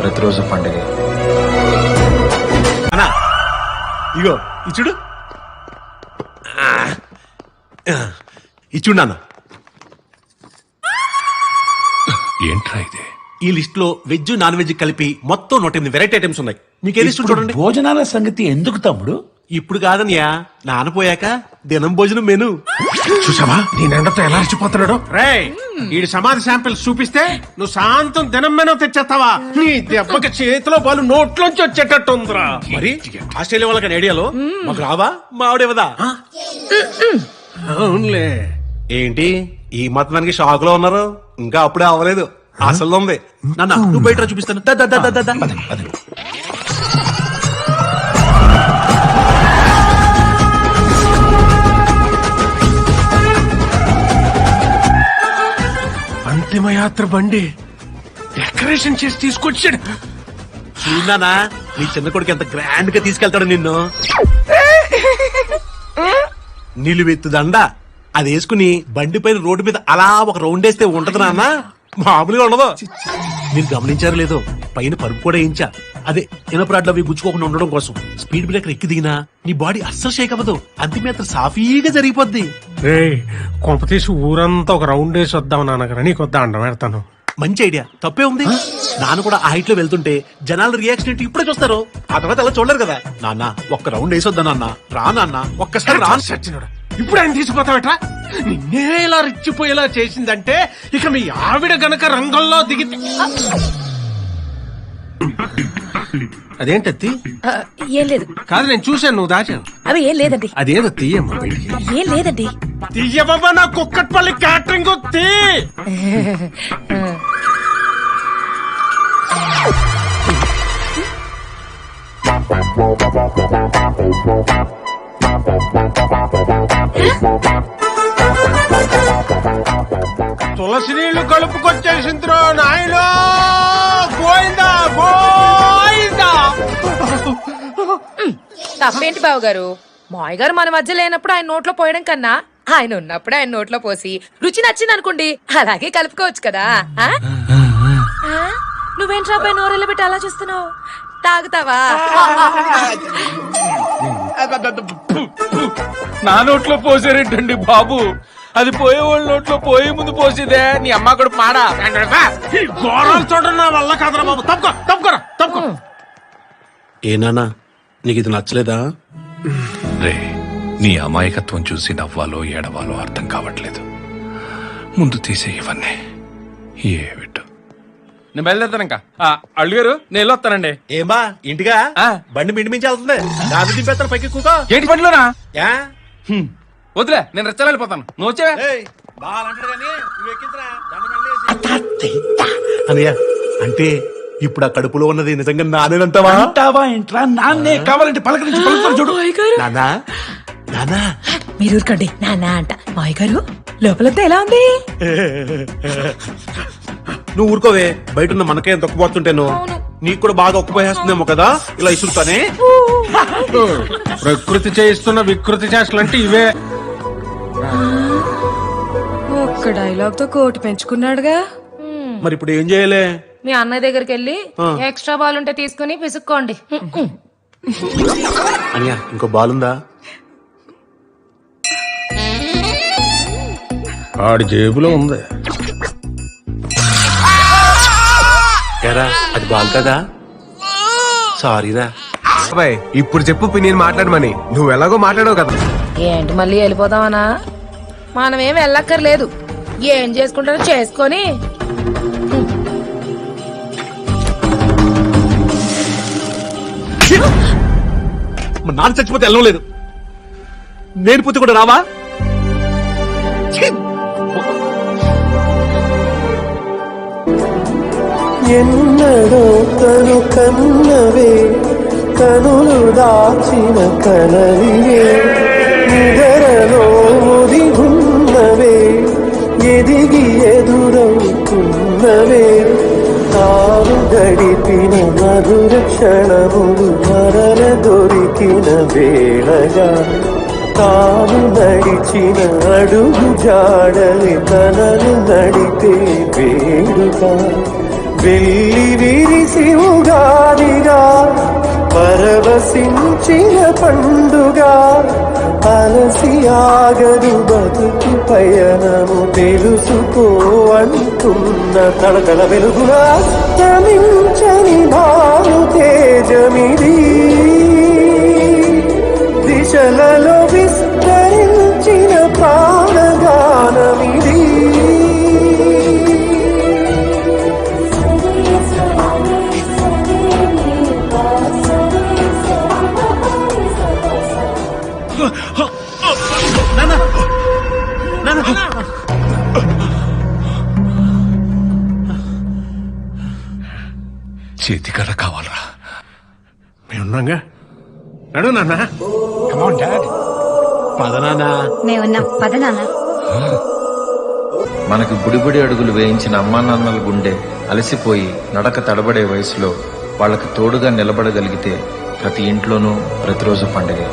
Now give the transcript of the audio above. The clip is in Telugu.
ప్రతిరోజు పండుగ. అన్నా ఇగో ఇచ్చుడు ఇచ్చుడు అన్న. ఏంట్రా ఇది? ఈ లిస్ట్ లో వెజ్ నాన్ వెజ్ కలిపి మొత్తం 108 వెరైటీ ఐటమ్స్ ఉన్నాయి. మీకేది ఇష్టం చూడండి. భోజనాల సంగతి ఎందుకు తమ్ముడు? ఇప్పుడు కాదనియా, నానపోయాక దినం భోజనం మెను. చూసావా నేను ఎండతో ఎలా అరిచిపోతున్నాడు? ఈ సమాధి శాంపిల్స్ చూపిస్తే నువ్వు శాంతం దినం మీద తెచ్చేస్తావా? నీ దెబ్బకి చేతిలో పాలు నోట్లోంచి వచ్చేటట్టు ఉందిరా. మరి ఆస్ట్రేలియా వాళ్ళకి ఐడియాలో మాకు రావా? మా ఆవిడేవదా? అవునులే. ఏంటి ఈ మాత్రానికి షాక్ లో ఉన్నారు? ఇంకా అప్పుడే అవ్వలేదు, అసలు ఉంది. నాన్న నువ్వు బయట చూపిస్తాను. దా, దా, దా, దా, దా. అంతిమయాత్ర బండి డెకరేషన్ చేసి తీసుకొచ్చాడు. చూడానా నీ చిన్న కొడుకు ఎంత గ్రాండ్ గా తీసుకెళ్తాడు నిన్ను. నిలువెత్తు దండ అది వేసుకుని బండి పైన రోడ్డు మీద అలా ఒక రౌండ్ వేస్తే ఉంటది నాన్న, మామూలుగా ఉండదు. మీరు గమనించారు లేదో, పైన పరుపు కూడా వేయించా. అదే ఇనపరాడ్లు అవి గుచ్చుకోకుండా ఉండడం కోసం. స్పీడ్ బ్రేకర్ ఎక్కి దిగినా నీ బాడీ అస్సలు షేక్ అవ్వదు. అంతిమేత్ర సాఫీగా జరిగిపోద్ది. కొంప తీసి ఊరంతా ఒక రౌండ్ వేసి వద్దాం నాన్నగారు, నీకు వద్దా అండ పెడతాను. మంచి ఐడియా, తప్పే ఉంది. నాన్న కూడా ఆ హైట్ లో వెళ్తుంటే జనాల రియాక్షన్ ఏంటి ఇప్పుడే చూస్తారు, ఆ తర్వాత అలా చూడలేరు కదా. నాన్న ఒక్క రౌండ్ వేసొద్దా నాన్న? రా నాన్న ఒక్కసారి రా. ఇప్పుడు ఆయన తీసుకుపోతావట? నిన్నే ఇలా రెచ్చిపోయేలా చేసిందంటే ఇక మీ ఆవిడ గనక రంగంలో దిగితే. అదేంటత్తి? ఏం లేదు. కాదు నేను చూశాను, నువ్వు దాచావు. అవి ఏం లేదండి. అదేదో తీయమ్మా బయటికి. ఏం లేదండి. తీయబాబా, నా కుక్కట్పల్లి క్యాటరింగ్ తీ. తులసి నీళ్లు కలుపుకొచ్చేసిందిరో నాయనో. గోయిందా గోయిందా. తప్పేంటి బావు గారు? మాయ్ గారు మన మధ్య లేనప్పుడు ఆయన నోట్లో పోయడం కన్నా ఆయన ఉన్నప్పుడు ఆయన నోట్లో పోసి రుచి నచ్చింది అనుకోండి అలాగే కలుపుకోవచ్చు కదా. నువ్వేంట్రా పై నోరెళ్ళ పెట్టి అలా చూస్తున్నావు? తాగుతావా? నా నోట్లో పోసారేంటండి బాబు? అది పోయే వాళ్ళ నోట్లో పోయే ముందు పోసేదే. నీ అమ్మ కూడా మాడా ఘోరాలు చూడండి నా వల్ల కాదురా బాబు. తప్పుకోరా తప్పుకో. ఏ నాన్న నీకు ఇది నచ్చలేదా? రే, నీ అమాయకత్వం చూసి నవ్వాలో ఏడవాలో అర్థం కావట్లేదు. ముందు తీసే ఇవన్నీ ఏమిటో. నేను బయలుదేరుతాను. ఇంకా అల్లుగారు నేను వెళ్ళొస్తానండి. ఏమా ఇంటిగా బండి మించి వెళ్తుంది. గాలి దింపేస్తాను పైకి కూకో. ఏంటి బండిలోనా? వదిలే, నేను రెచ్చలు వెళ్ళిపోతాను. నువ్వు వచ్చావే. అనయ్య అంటే ఇప్పుడు ఆ కడుపులో ఉన్నది నిజంగా నానేనంటావా? అంటావా ఏంట్రా? నాన్నే కావాలంటే పలకరించి పలుకుతారు చూడు. నానా నానా మీరు ఊరుకోండి. నాన్న అంట. మాయ్ గారు లోపలంతా ఎలా ఉంది? నువ్వు ఊరుకోవే, బయట ఉన్న మనకే ఎంత ఒక్కపోతుంటేను నీకు కూడా బాగా ఒక్కపోయేస్తుందేమో కదా ఇలా ఇసురుతానే. ప్రకృతి చేయిస్తున్న వికృతి చేష్టలంటే ఇవే. ఒక్క డైలాగ్ తో కోటి పెంచుకున్నాడుగా. మరి ఇప్పుడు ఏం చేయాలి? మీ అన్నయ్య దగ్గరికి వెళ్ళి ఎక్స్ట్రా బాల్ ఉంటే తీసుకుని పిసుక్కోండి. అనియా ఇంకో బాలుందా? ఆడి జేబులో ఉంది. ఎరా అది బాల్ కదా? సారీరా. ఇప్పుడు చెప్పు నేను మాట్లాడమని. నువ్వు ఎలాగో మాట్లాడవు కదా. ఏంటి మళ్ళీ వెళ్ళిపోదామనా? మనమేం వెళ్ళక్కర్లేదు. ఏం చేసుకుంటారో చేసుకొని. నాన్న చచ్చిపోతే వెళ్ళడం లేదు, నేను పుత్తి కూడా రావా? ఎన్నడో తను కన్నవే కనులు దాచిన కలలివే నిదరలో ఒదిగున్నవే ఎదిగి ఎదురవుతున్నవే తాను గడిపిన మధుర క్షణములు మరల దొరికిన వేళగా తాను నడిచిన అడుగు జాడలి తనను నడిపే వేడుగా వెళ్ళి విరిసి వచ్చిన పండుగ అలసి ఆగదు బతుకు పయనము తెలుసుకో అంటున్న తడతడ వెలుగున అస్తమించని భాను తేజమిది దిశలలో విస్తరించిన ప్రాణగానమిది చేతికర్ర కావాలరా. మేమున్నాగా నడు నాన్న. పద నాన్నా. మేమున్నాం పద నాన్న. మనకు బుడిబుడి అడుగులు వేయించిన అమ్మా నాన్నల గుండె అలసిపోయి నడక తడబడే వయసులో వాళ్ళకు తోడుగా నిలబడగలిగితే ప్రతి ఇంట్లోనూ ప్రతిరోజు పండుగే.